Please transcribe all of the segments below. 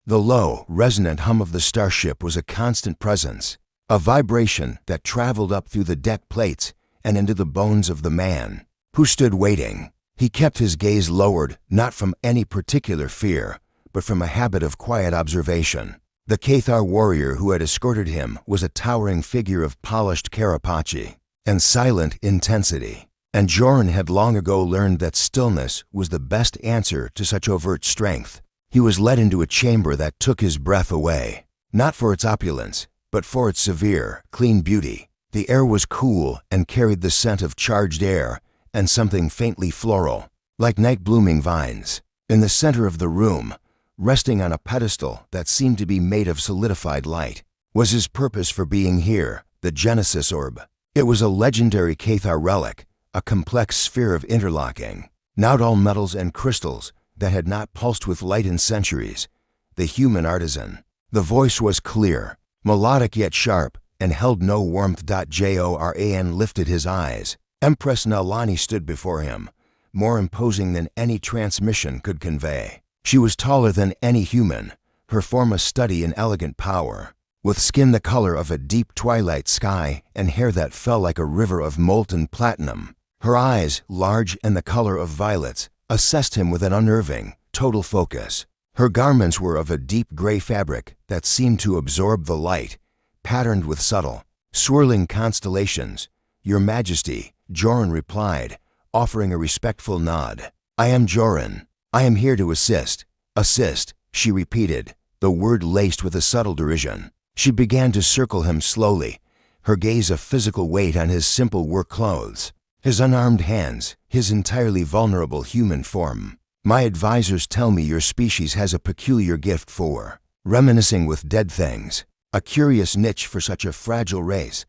The low, resonant hum of the starship was a constant presence, a vibration that traveled up through the deck plates and into the bones of the man who stood waiting. He kept his gaze lowered, not from any particular fear, but from a habit of quiet observation. The Cathar warrior who had escorted him was a towering figure of polished carapace and silent intensity, and Joran had long ago learned that stillness was the best answer to such overt strength. He was led into a chamber that took his breath away, not for its opulence, but for its severe, clean beauty. The air was cool and carried the scent of charged air and something faintly floral, like night-blooming vines. In the center of the room, resting on a pedestal that seemed to be made of solidified light, was his purpose for being here, the Genesis Orb. It was a legendary Cathar relic, a complex sphere of interlocking, not all metals and crystals that had not pulsed with light in centuries. The human artisan. The voice was clear, melodic yet sharp, and held no warmth. Joran lifted his eyes. Empress Nalani stood before him, more imposing than any transmission could convey. She was taller than any human, her form a study in elegant power, with skin the color of a deep twilight sky and hair that fell like a river of molten platinum. Her eyes, large and the color of violets, assessed him with an unnerving, total focus. Her garments were of a deep gray fabric that seemed to absorb the light, patterned with subtle, swirling constellations. "Your Majesty," Joran replied, offering a respectful nod. "I am Joran. I am here to assist." "Assist," she repeated, the word laced with a subtle derision. She began to circle him slowly, her gaze a physical weight on his simple work clothes, his unarmed hands, his entirely vulnerable human form. "My advisors tell me your species has a peculiar gift for reminiscing with dead things, a curious niche for such a fragile race."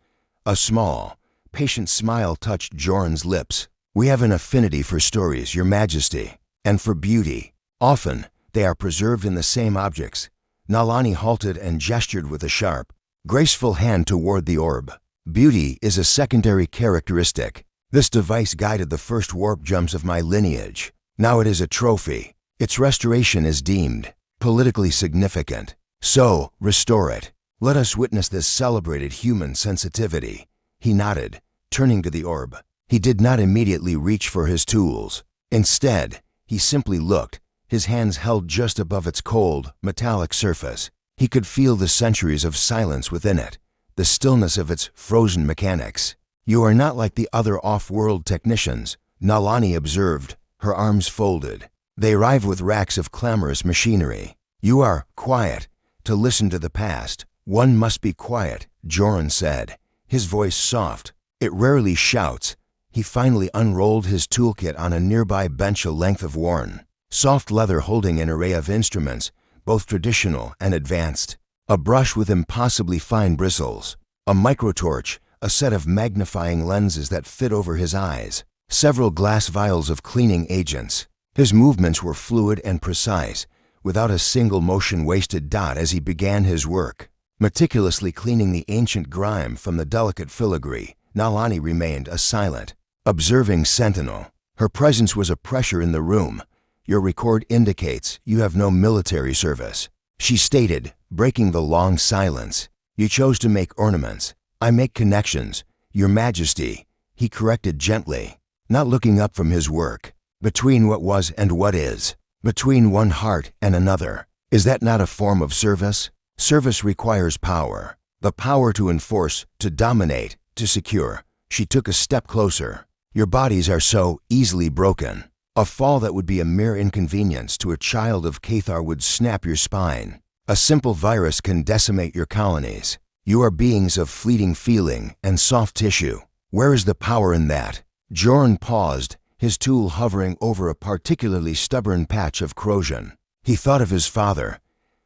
A small, patient smile touched Joran's lips. "We have an affinity for stories, Your Majesty, and for beauty. Often, they are preserved in the same objects." Nalani halted and gestured with a sharp, graceful hand toward the orb. "Beauty is a secondary characteristic. This device guided the first warp jumps of my lineage. Now it is a trophy. Its restoration is deemed politically significant. So, restore it. Let us witness this celebrated human sensitivity." He nodded, turning to the orb. He did not immediately reach for his tools. Instead, he simply looked, his hands held just above its cold, metallic surface. He could feel the centuries of silence within it, the stillness of its frozen mechanics. "You are not like the other off-world technicians," Nalani observed, her arms folded. "They arrive with racks of clamorous machinery. You are quiet. To listen to the past, one must be quiet," Joran said, his voice soft. "It rarely shouts." He finally unrolled his toolkit on a nearby bench, a length of worn, soft leather holding an array of instruments, both traditional and advanced. A brush with impossibly fine bristles, a microtorch, a set of magnifying lenses that fit over his eyes, several glass vials of cleaning agents. His movements were fluid and precise, without a single motion wasted. As he began his work, meticulously cleaning the ancient grime from the delicate filigree, Nalani remained a silent, observing sentinel. Her presence was a pressure in the room. "Your record indicates you have no military service," she stated, breaking the long silence. "You chose to make ornaments. I make connections, Your Majesty," he corrected gently, not looking up from his work. "Between what was and what is, between one heart and another. Is that not a form of service? Service requires power, the power to enforce, to dominate, to secure." She took a step closer. "Your bodies are so easily broken. A fall that would be a mere inconvenience to a child of Cathar would snap your spine. A simple virus can decimate your colonies. You are beings of fleeting feeling and soft tissue. Where is the power in that?" Joran paused, his tool hovering over a particularly stubborn patch of corrosion. He thought of his father,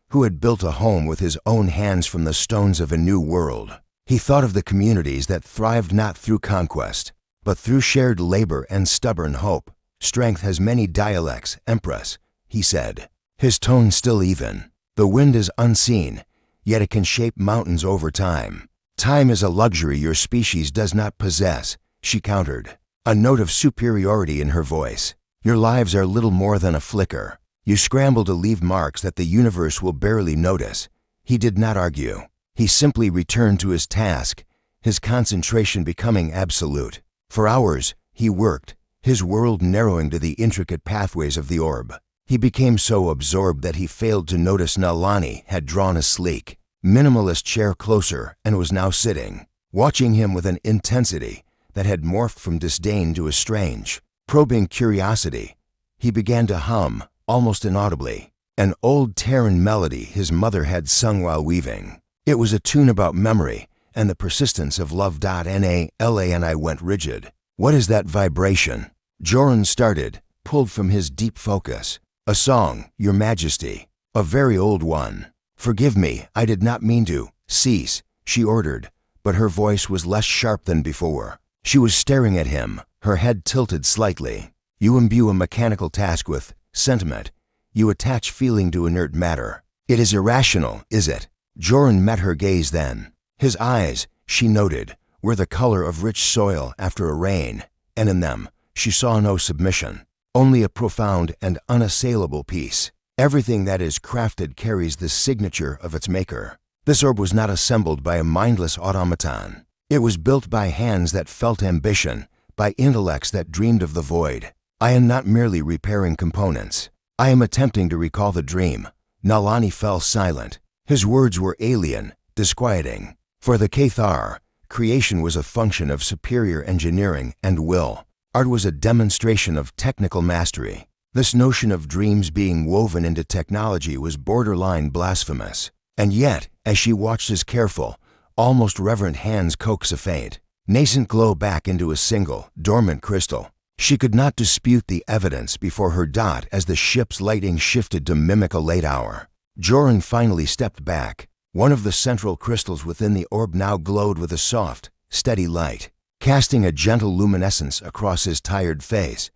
who had built a home with his own hands from the stones of a new world. He thought of the communities that thrived not through conquest, but through shared labor and stubborn hope. "Strength has many dialects, Empress," he said, his tone still even. "The wind is unseen, yet it can shape mountains over time. Time is a luxury your species does not possess," she countered, a note of superiority in her voice. "Your lives are little more than a flicker, You scramble to leave marks that the universe will barely notice. He did not argue. He simply returned to his task, his concentration becoming absolute. For hours, he worked, his world narrowing to the intricate pathways of the orb. He became so absorbed that he failed to notice Nalani had drawn a sleek, minimalist chair closer and was now sitting, watching him with an intensity that had morphed from disdain to a strange, probing curiosity. He began to hum, almost inaudibly, an old Terran melody his mother had sung while weaving. It was a tune about memory and the persistence of love. Nalani went rigid. What is that vibration? Joran started, pulled from his deep focus. A song, Your Majesty. A very old one. Forgive me, I did not mean to. Cease, she ordered, but her voice was less sharp than before. She was staring at him, her head tilted slightly. You imbue a mechanical task with sentiment. You attach feeling to inert matter. It is irrational, is it? Joran met her gaze then. His eyes, she noted, were the color of rich soil after a rain, and in them, she saw no submission, only a profound and unassailable peace. Everything that is crafted carries the signature of its maker. This orb was not assembled by a mindless automaton. It was built by hands that felt ambition, by intellects that dreamed of the void. I am not merely repairing components. I am attempting to recall the dream. Nalani fell silent. His words were alien, disquieting. For the Cathar, creation was a function of superior engineering and will. Art was a demonstration of technical mastery. This notion of dreams being woven into technology was borderline blasphemous. And yet, as she watched his careful, almost reverent hands coax a faint, nascent glow back into a single, dormant crystal, she could not dispute the evidence before her dot as the ship's lighting shifted to mimic a late hour. Joran finally stepped back. One of the central crystals within the orb now glowed with a soft, steady light, casting a gentle luminescence across his tired face.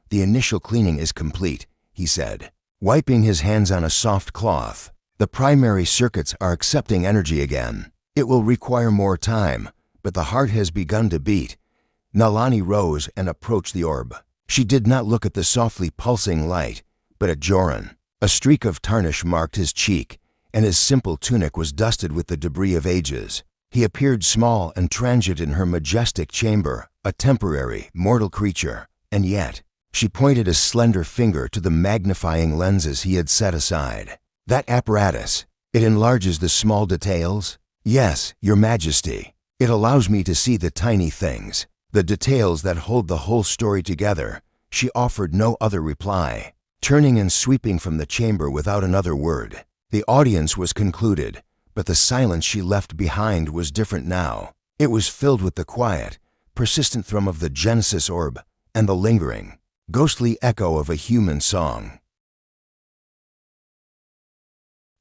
The initial cleaning is complete, he said, wiping his hands on a soft cloth. The primary circuits are accepting energy again. It will require more time, but the heart has begun to beat. Nalani rose and approached the orb. She did not look at the softly pulsing light, but at Joran. A streak of tarnish marked his cheek, and his simple tunic was dusted with the debris of ages. He appeared small and transient in her majestic chamber, a temporary, mortal creature. And yet, she pointed a slender finger to the magnifying lenses he had set aside. That apparatus, it enlarges the small details? Yes, Your Majesty. It allows me to see the tiny things, the details that hold the whole story together. She offered no other reply, turning and sweeping from the chamber without another word. The audience was concluded, but the silence she left behind was different now. It was filled with the quiet, persistent thrum of the Genesis orb and the lingering, ghostly echo of a human song.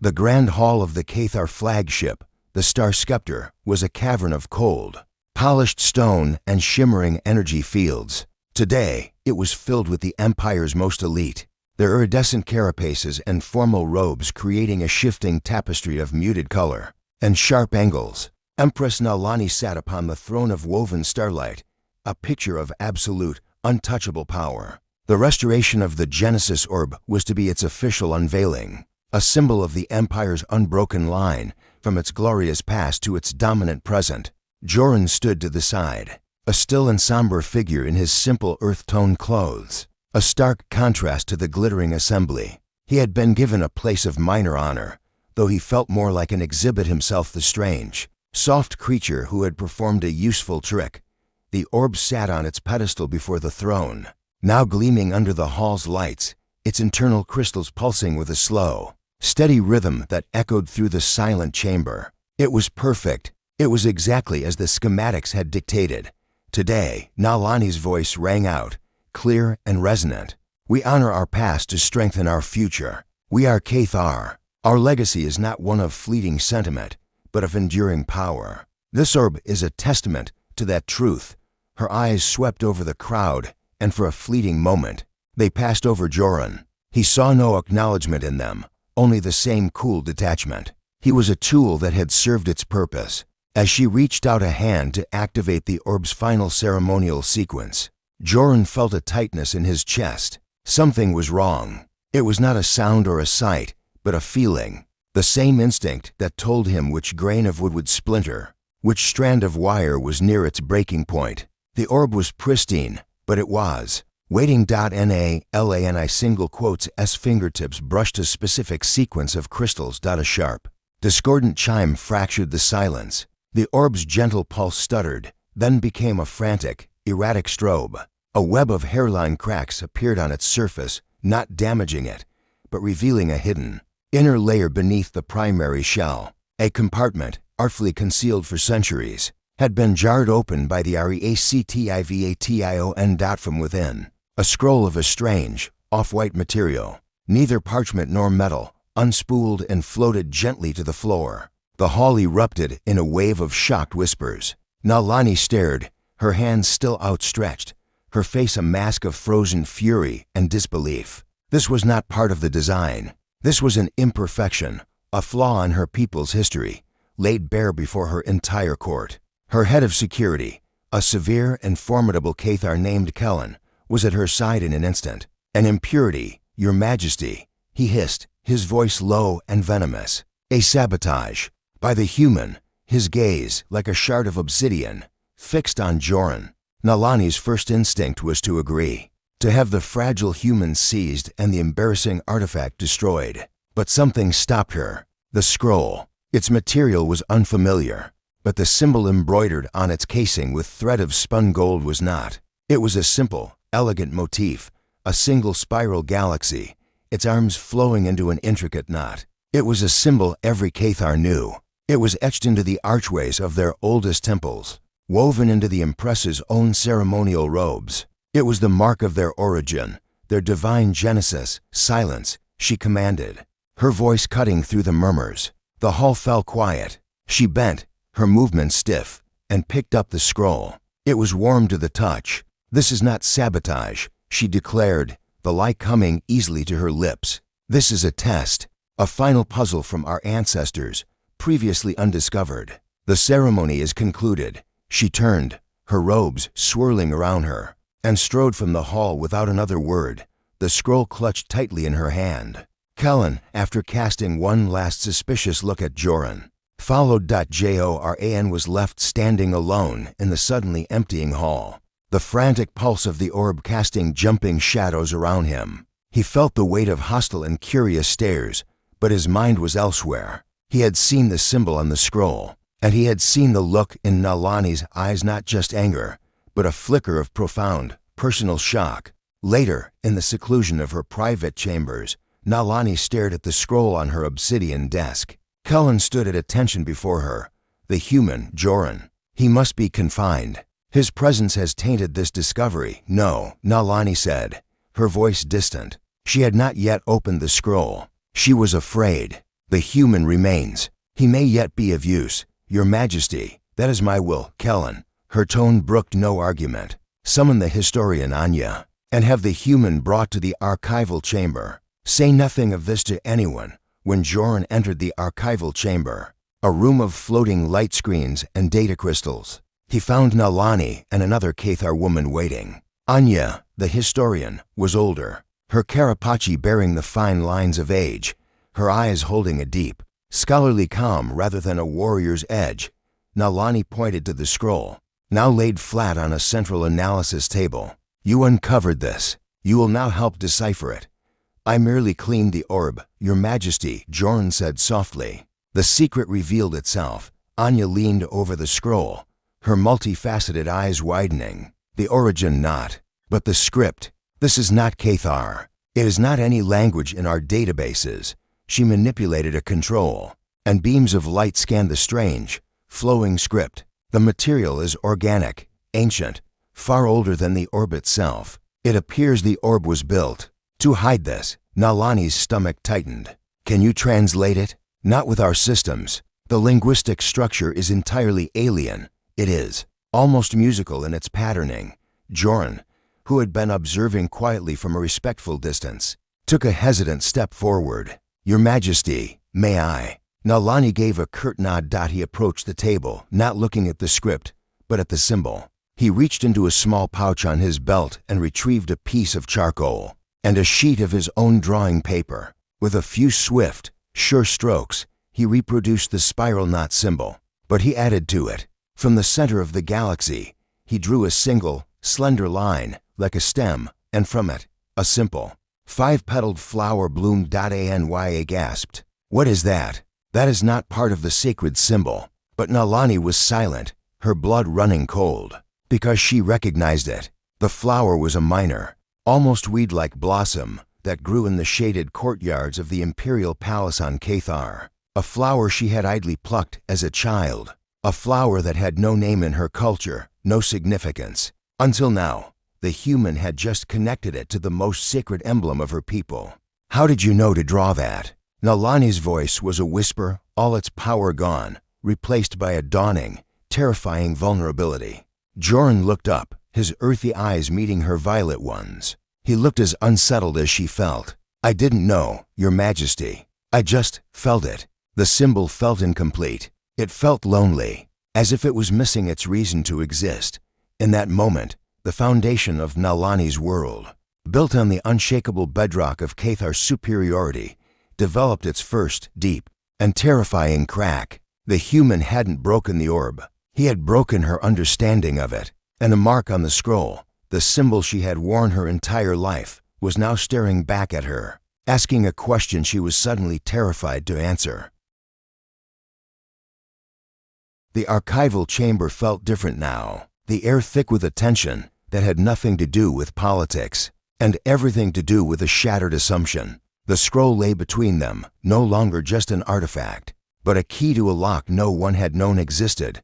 The grand hall of the Cathar flagship, the Star Scepter, was a cavern of cold, polished stone and shimmering energy fields. Today, it was filled with the Empire's most elite, their iridescent carapaces and formal robes creating a shifting tapestry of muted color and sharp angles. Empress Nalani sat upon the throne of woven starlight, a picture of absolute, untouchable power. The restoration of the Genesis orb was to be its official unveiling, a symbol of the Empire's unbroken line from its glorious past to its dominant present. Joran stood to the side, a still and somber figure in his simple earth-toned clothes, a stark contrast to the glittering assembly. He had been given a place of minor honor, though he felt more like an exhibit himself, the strange, soft creature who had performed a useful trick. The orb sat on its pedestal before the throne, now gleaming under the hall's lights, its internal crystals pulsing with a slow, steady rhythm that echoed through the silent chamber. It was perfect. It was exactly as the schematics had dictated. Today, Nalani's voice rang out, clear and resonant. We honor our past to strengthen our future. We are Cathar. Our legacy is not one of fleeting sentiment, but of enduring power. This orb is a testament to that truth. Her eyes swept over the crowd, and for a fleeting moment, they passed over Joran. He saw no acknowledgement in them, only the same cool detachment. He was a tool that had served its purpose. As she reached out a hand to activate the orb's final ceremonial sequence, Joran felt a tightness in his chest. Something was wrong. It was not a sound or a sight, but a feeling. The same instinct that told him which grain of wood would splinter, which strand of wire was near its breaking point. The orb was pristine, but it was waiting. NALANI single quotes S fingertips brushed a specific sequence of crystals. A sharp, discordant chime fractured the silence. The orb's gentle pulse stuttered, then became a frantic, erratic strobe. A web of hairline cracks appeared on its surface, not damaging it, but revealing a hidden, inner layer beneath the primary shell. A compartment, artfully concealed for centuries, had been jarred open by the reactivation. From within. A scroll of a strange, off-white material, neither parchment nor metal, unspooled and floated gently to the floor. The hall erupted in a wave of shocked whispers. Nalani stared, her hands still outstretched, her face a mask of frozen fury and disbelief. This was not part of the design. This was an imperfection, a flaw in her people's history, laid bare before her entire court. Her head of security, a severe and formidable Cathar named Kellen, was at her side in an instant. An impurity, Your Majesty, he hissed, his voice low and venomous. A sabotage. By the human, his gaze, like a shard of obsidian, fixed on Joran. Nalani's first instinct was to agree, to have the fragile human seized and the embarrassing artifact destroyed. But something stopped her. The scroll. Its material was unfamiliar, but the symbol embroidered on its casing with thread of spun gold was not. It was a simple, elegant motif, a single spiral galaxy, its arms flowing into an intricate knot. It was a symbol every Cathar knew. It was etched into the archways of their oldest temples, woven into the Empress's own ceremonial robes. It was the mark of their origin, their divine genesis. Silence, she commanded, her voice cutting through the murmurs. The hall fell quiet. She bent, her movements stiff, and picked up the scroll. It was warm to the touch. This is not sabotage, she declared, the light coming easily to her lips. This is a test, a final puzzle from our ancestors, previously undiscovered. The ceremony is concluded. She turned, her robes swirling around her, and strode from the hall without another word, the scroll clutched tightly in her hand. Kellen, after casting one last suspicious look at Joran, followed. Joran was left standing alone in the suddenly emptying hall, the frantic pulse of the orb casting jumping shadows around him. He felt the weight of hostile and curious stares, but his mind was elsewhere. He had seen the symbol on the scroll, and he had seen the look in Nalani's eyes, not just anger, but a flicker of profound, personal shock. Later, in the seclusion of her private chambers, Nalani stared at the scroll on her obsidian desk. Kellen stood at attention before her. The human, Joran. He must be confined. His presence has tainted this discovery. No, Nalani said, her voice distant. She had not yet opened the scroll. She was afraid. The human remains. He may yet be of use. Your Majesty, that is my will. Kellen. Her tone brooked no argument. Summon the historian Anya, and have the human brought to the archival chamber. Say nothing of this to anyone. When Joran entered the archival chamber, a room of floating light screens and data crystals, he found Nalani and another Cathar woman waiting. Anya, the historian, was older, her carapace bearing the fine lines of age, her eyes holding a deep, scholarly calm rather than a warrior's edge. Nalani pointed to the scroll, now laid flat on a central analysis table. You uncovered this. You will now help decipher it. I merely cleaned the orb, Your Majesty, Joran said softly. The secret revealed itself. Anya leaned over the scroll, her multifaceted eyes widening. The origin not, but the script. This is not Cathar. It is not any language in our databases. She manipulated a control, and beams of light scanned the strange, flowing script. The material is organic, ancient, far older than the orb itself. It appears the orb was built. To hide this, Nalani's stomach tightened. Can you translate it? Not with our systems. The linguistic structure is entirely alien. It is almost musical in its patterning. Joran, who had been observing quietly from a respectful distance, took a hesitant step forward. Your Majesty, may I? Nalani gave a curt nod. He approached the table, not looking at the script, but at the symbol. He reached into a small pouch on his belt and retrieved a piece of charcoal. and a sheet of his own drawing paper. With a few swift, sure strokes, he reproduced the spiral knot symbol, but he added to it. From the center of the galaxy, he drew a single, slender line, like a stem, and from it, a simple, five-petaled flower bloomed. Anya gasped. "What is that?" "That is not part of the sacred symbol." But Nalani was silent, her blood running cold, because she recognized it. The flower was a minor, almost weed-like blossom that grew in the shaded courtyards of the imperial palace on Cathar. A flower she had idly plucked as a child. A flower that had no name in her culture, no significance. Until now, the human had just connected it to the most sacred emblem of her people. "How did you know to draw that?" Nalani's voice was a whisper, all its power gone, replaced by a dawning, terrifying vulnerability. Joran looked up, his earthy eyes meeting her violet ones. He looked as unsettled as she felt. "I didn't know, Your Majesty. I just felt it." The symbol felt incomplete. It felt lonely, as if it was missing its reason to exist. In that moment, the foundation of Nalani's world, built on the unshakable bedrock of Cathar's superiority, developed its first deep and terrifying crack. The human hadn't broken the orb. He had broken her understanding of it, and a mark on the scroll, the symbol she had worn her entire life, was now staring back at her, asking a question she was suddenly terrified to answer. The archival chamber felt different now, the air thick with a tension that had nothing to do with politics, and everything to do with a shattered assumption. The scroll lay between them, no longer just an artifact, but a key to a lock no one had known existed.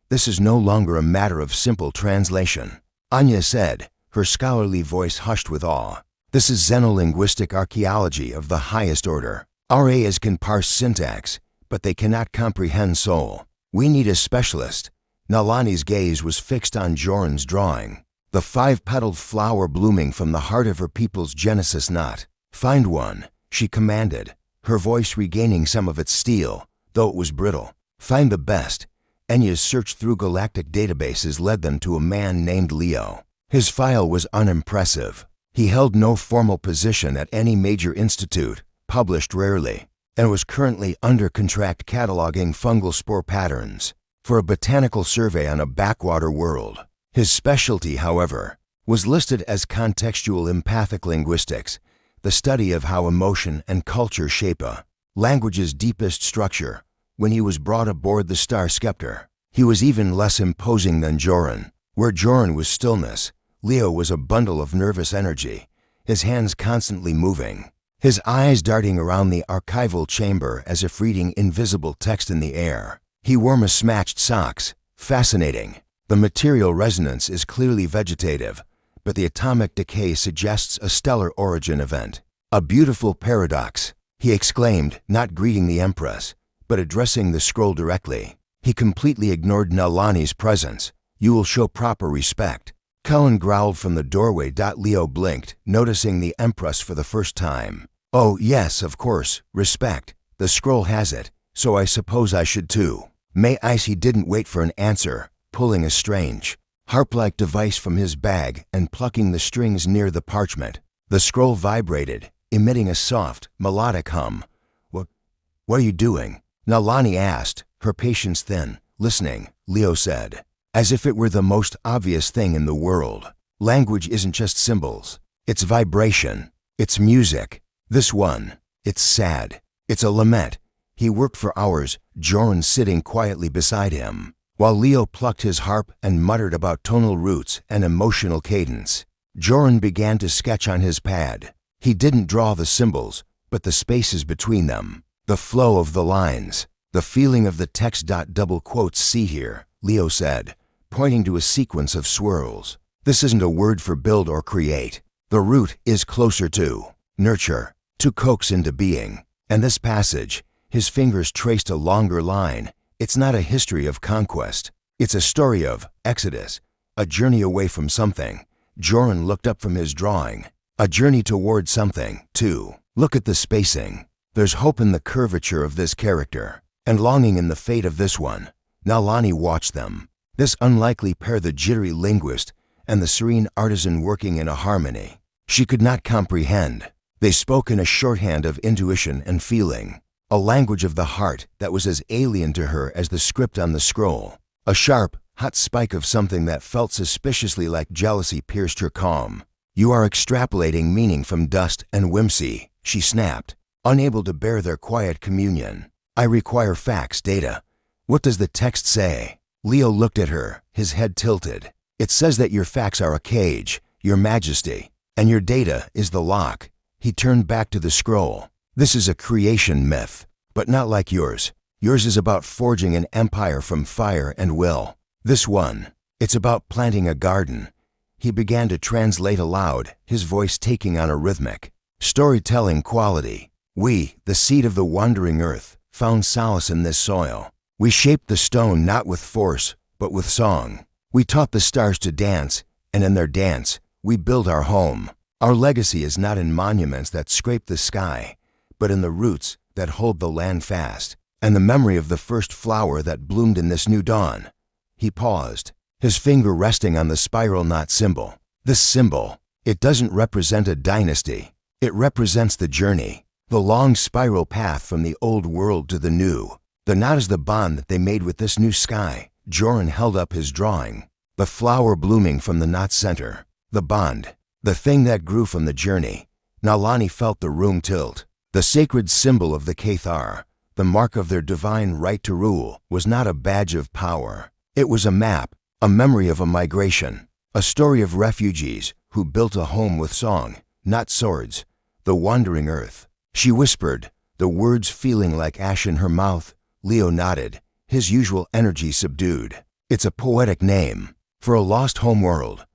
"This is no longer a matter of simple translation," Anya said, her scholarly voice hushed with awe. "This is xenolinguistic archaeology of the highest order. RAs can parse syntax, but they cannot comprehend soul. We need a specialist." Nalani's gaze was fixed on Joran's drawing, the five-petaled flower blooming from the heart of her people's genesis knot. "Find one," she commanded, her voice regaining some of its steel, though it was brittle. "Find the best." Anya's search through galactic databases led them to a man named Leo. His file was unimpressive. He held no formal position at any major institute, published rarely, and was currently under contract cataloging fungal spore patterns for a botanical survey on a backwater world. His specialty, however, was listed as contextual empathic linguistics, the study of how emotion and culture shape a language's deepest structure. When he was brought aboard the Star Scepter, he was even less imposing than Joran. Where Joran was stillness, Leo was a bundle of nervous energy, his hands constantly moving, his eyes darting around the archival chamber as if reading invisible text in the air. He wore mismatched socks. Fascinating. The material resonance is clearly vegetative, but the atomic decay suggests a stellar origin event. "A beautiful paradox," he exclaimed, not greeting the Empress, but addressing the scroll directly. He completely ignored Nalani's presence. "You will show proper respect." Cullen growled from the doorway. Leo blinked, noticing the Empress for the first time. "Oh, yes, of course, respect. The scroll has it, so I suppose I should too." May I? He didn't wait for an answer, pulling a strange, harp-like device from his bag and plucking the strings near the parchment. The scroll vibrated, emitting a soft, melodic hum. What are you doing?" Nalani asked, her patience thin. "Listening," Leo said, as if it were the most obvious thing in the world. "Language isn't just symbols. It's vibration. It's music. This one, it's sad. It's a lament." He worked for hours, Joran sitting quietly beside him, while Leo plucked his harp and muttered about tonal roots and emotional cadence. Joran began to sketch on his pad. He didn't draw the symbols, but the spaces between them, the flow of the lines, the feeling of the text. Double quotes, "See here," Leo said, pointing to a sequence of swirls. "This isn't a word for build or create. The root is closer to nurture, to coax into being. And this passage," his fingers traced a longer line, "it's not a history of conquest. It's a story of exodus, a journey away from something." Joran looked up from his drawing. "A journey toward something, too. Look at the spacing. There's hope in the curvature of this character, and longing in the fate of this one." Nalani watched them, this unlikely pair, the jittery linguist and the serene artisan working in a harmony. She could not comprehend. They spoke in a shorthand of intuition and feeling, a language of the heart that was as alien to her as the script on the scroll. A sharp, hot spike of something that felt suspiciously like jealousy pierced her calm. "You are extrapolating meaning from dust and whimsy," she snapped, unable to bear their quiet communion. "I require facts, data. What does the text say?" Leo looked at her, his head tilted. "It says that your facts are a cage, Your Majesty, and your data is the lock." He turned back to the scroll. "This is a creation myth, but not like yours. Yours is about forging an empire from fire and will. This one, it's about planting a garden." He began to translate aloud, his voice taking on a rhythmic, storytelling quality. "We, the seed of the wandering earth, found solace in this soil. We shaped the stone not with force, but with song. We taught the stars to dance, and in their dance, we built our home. Our legacy is not in monuments that scrape the sky, but in the roots that hold the land fast, and the memory of the first flower that bloomed in this new dawn." He paused, his finger resting on the spiral knot symbol. "This symbol, it doesn't represent a dynasty. It represents the journey, the long spiral path from the old world to the new. The knot is the bond that they made with this new sky." Joran held up his drawing, the flower blooming from the knot's center. The bond, the thing that grew from the journey. Nalani felt the room tilt. The sacred symbol of the Cathar, the mark of their divine right to rule, was not a badge of power. It was a map, a memory of a migration, a story of refugees who built a home with song, not swords. The wandering earth. She whispered, the words feeling like ash in her mouth. Leo nodded, his usual energy subdued. "It's a poetic name, for a lost homeworld."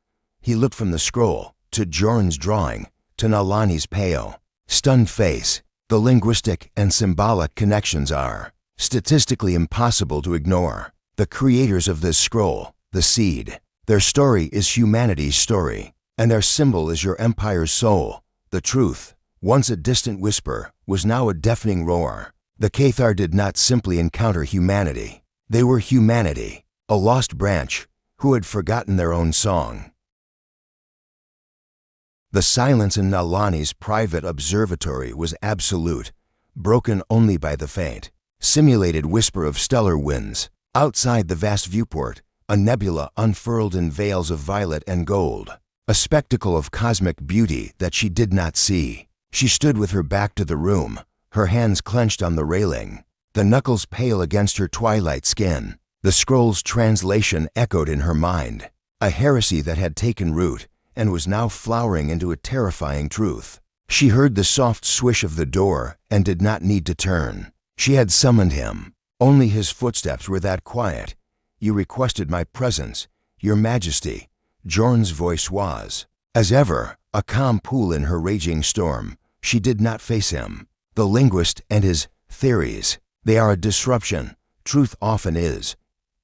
He looked from the scroll, to Joran's drawing, to Nalani's pale, stunned face. The linguistic and symbolic connections are statistically impossible to ignore. The creators of this scroll, the seed, their story is humanity's story, and their symbol is your empire's soul. The truth, once a distant whisper, was now a deafening roar. The Cathar did not simply encounter humanity. They were humanity, a lost branch, who had forgotten their own song. The silence in Nalani's private observatory was absolute, broken only by the faint, simulated whisper of stellar winds. Outside the vast viewport, a nebula unfurled in veils of violet and gold, a spectacle of cosmic beauty that she did not see. She stood with her back to the room, her hands clenched on the railing, the knuckles pale against her twilight skin. The scroll's translation echoed in her mind, a heresy that had taken root and was now flowering into a terrifying truth. She heard the soft swish of the door and did not need to turn. She had summoned him. Only his footsteps were that quiet. "You requested my presence, Your Majesty." Joran's voice was, as ever, a calm pool in her raging storm. She did not face him. The linguist and his theories, they are a disruption. Truth often is.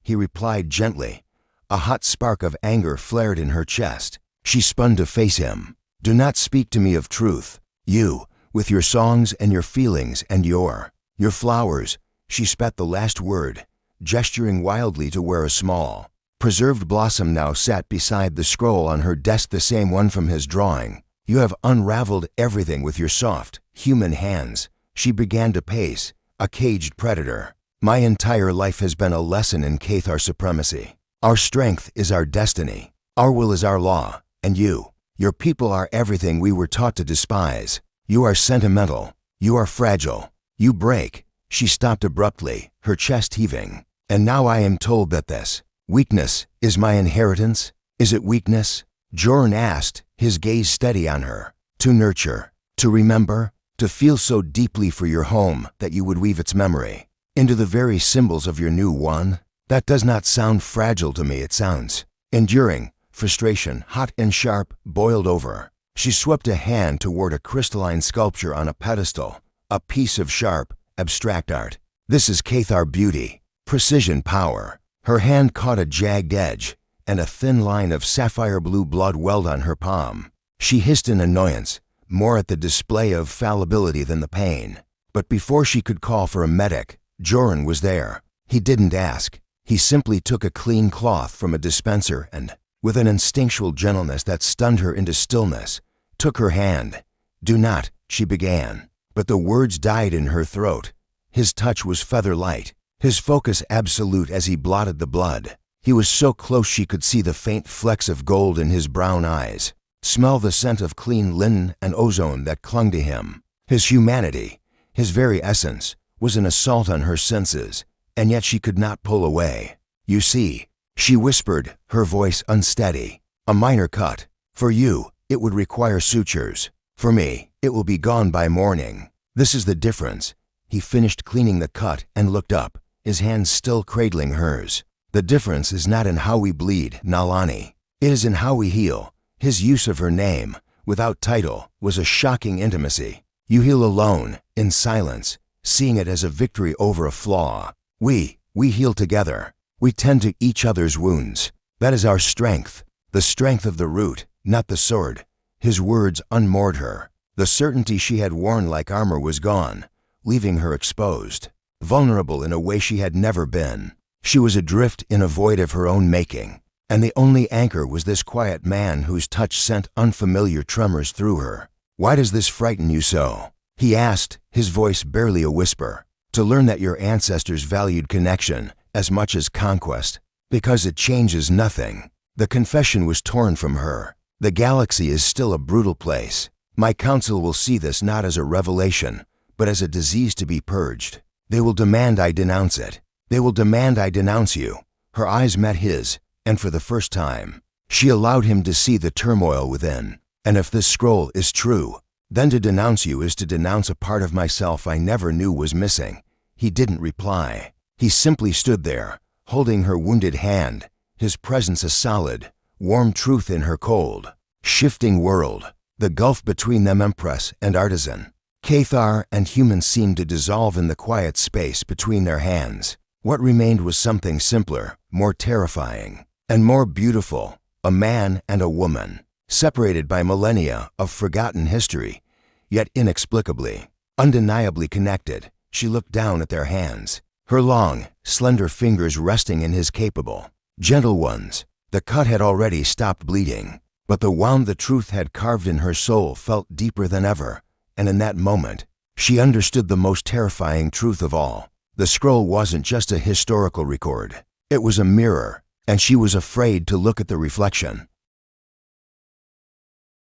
He replied gently. A hot spark of anger flared in her chest. She spun to face him. "Do not speak to me of truth. You, with your songs and your feelings and your flowers." She spat the last word, gesturing wildly to where a small, preserved blossom now sat beside the scroll on her desk, the same one from his drawing. "You have unraveled everything with your soft, human hands." She began to pace, a caged predator. "My entire life has been a lesson in Cathar supremacy. Our strength is our destiny. Our will is our law. And you, your people are everything we were taught to despise. You are sentimental. You are fragile. You break." She stopped abruptly, her chest heaving. "And now I am told that this weakness is my inheritance. Is it weakness?" Joran asked, his gaze steady on her. "To nurture, to remember, to feel so deeply for your home that you would weave its memory into the very symbols of your new one? That does not sound fragile to me. It sounds enduring." Frustration, hot and sharp, boiled over. She swept a hand toward a crystalline sculpture on a pedestal, a piece of sharp, abstract art. "This is Cathar beauty, precision, power." Her hand caught a jagged edge, and a thin line of sapphire blue blood welled on her palm. She hissed in annoyance, more at the display of fallibility than the pain. But before she could call for a medic, Joran was there. He didn't ask. He simply took a clean cloth from a dispenser and, with an instinctual gentleness that stunned her into stillness, took her hand. "Do not," she began, but the words died in her throat. His touch was feather-light, his focus absolute as he blotted the blood. He was so close she could see the faint flecks of gold in his brown eyes, smell the scent of clean linen and ozone that clung to him. His humanity, his very essence, was an assault on her senses, and yet she could not pull away. "You see," she whispered, her voice unsteady, "a minor cut. For you, it would require sutures. For me, it will be gone by morning. This is the difference." He finished cleaning the cut and looked up, his hands still cradling hers. "The difference is not in how we bleed, Nalani. It is in how we heal." His use of her name, without title, was a shocking intimacy. "You heal alone, in silence, seeing it as a victory over a flaw. We heal together. We tend to each other's wounds. That is our strength, the strength of the root, not the sword." His words unmoored her. The certainty she had worn like armor was gone, leaving her exposed, vulnerable in a way she had never been. She was adrift in a void of her own making, and the only anchor was this quiet man whose touch sent unfamiliar tremors through her. "Why does this frighten you so?" he asked, his voice barely a whisper. "To learn that your ancestors valued connection as much as conquest, because it changes nothing." The confession was torn from her. "The galaxy is still a brutal place. My council will see this not as a revelation, but as a disease to be purged. They will demand I denounce it. They will demand I denounce you." Her eyes met his, and for the first time, she allowed him to see the turmoil within. "And if this scroll is true, then to denounce you is to denounce a part of myself I never knew was missing." He didn't reply. He simply stood there, holding her wounded hand, his presence a solid, warm truth in her cold, shifting world. The gulf between them, Empress and artisan, Cathar and human, seemed to dissolve in the quiet space between their hands. What remained was something simpler, more terrifying, and more beautiful: a man and a woman, separated by millennia of forgotten history, yet inexplicably, undeniably connected. She looked down at their hands, her long, slender fingers resting in his capable, gentle ones. The cut had already stopped bleeding, but the wound the truth had carved in her soul felt deeper than ever, and in that moment, she understood the most terrifying truth of all. The scroll wasn't just a historical record. It was a mirror, and she was afraid to look at the reflection.